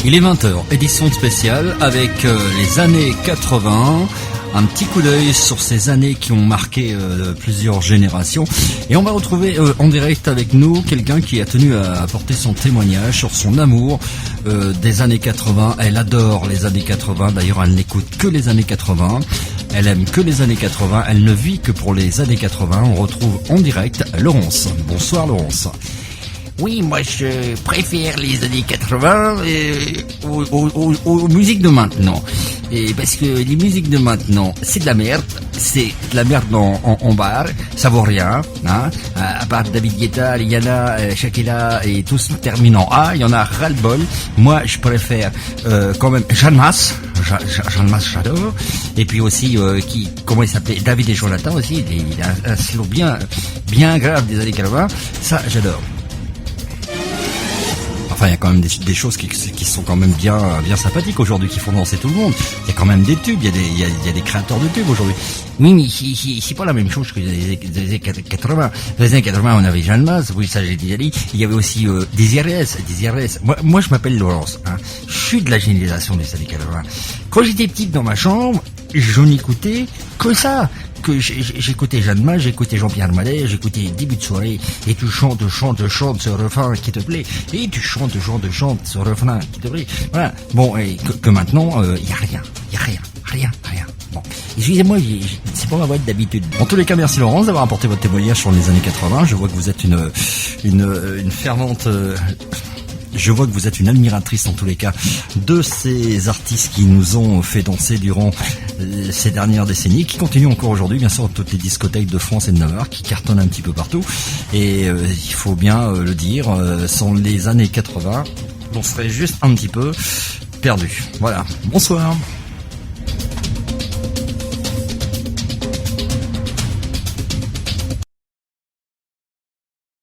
Il est 20h, édition spéciale avec les années 80, un petit coup d'œil sur ces années qui ont marqué plusieurs générations. Et on va retrouver en direct avec nous quelqu'un qui a tenu à apporter son témoignage sur son amour des années 80. Elle adore les années 80, d'ailleurs elle n'écoute que les années 80. Elle aime que les années 80, elle ne vit que pour les années 80. On retrouve en direct Laurence. Bonsoir Laurence. Oui, moi je préfère les années 80 aux musiques de maintenant. Et parce que les musiques de maintenant, c'est de la merde. C'est de la merde en bar. Ça vaut rien. Hein. À part David Guetta, Rihanna, Shakira et tous terminent en A, il y en a ras-le-bol. Moi, je préfère quand même Jeanne Masse. Jeanne Masse, j'adore. Et puis aussi, comment il s'appelait, David et Jonathan aussi. Il a un slow bien grave des années 80. Ça, j'adore. Enfin, il y a quand même des choses qui sont quand même bien sympathiques aujourd'hui, qui font danser tout le monde. Il y a quand même des tubes, il y a des créateurs de tubes aujourd'hui. Oui, mais c'est pas la même chose que les années 80. Dans les années 80, on avait Jeanne Masse, oui, ça j'ai déjà dit. Il y avait aussi Désirès. Moi, je m'appelle Laurence. Hein. Je suis de la génération des années 80. Quand j'étais petite dans ma chambre, je n'écoutais que ça. Que j'écoutais Jeanne Masse, j'écoutais Jean-Pierre Mallet, j'écoutais Début de soirée, et tu chantes ce refrain qui te plaît, et tu chantes ce refrain qui te plaît. Voilà. Bon, et que maintenant, y a rien. Bon. Excusez-moi, c'est pas ma voix d'habitude. En tous les cas, merci Laurence d'avoir apporté votre témoignage sur les années 80. Je vois que vous êtes une fervente, je vois que vous êtes une admiratrice en tous les cas de ces artistes qui nous ont fait danser durant ces dernières décennies, qui continuent encore aujourd'hui, bien sûr, toutes les discothèques de France et de Navarre, qui cartonnent un petit peu partout. Et il faut bien le dire, sans les années 80, on serait juste un petit peu perdu. Voilà. Bonsoir.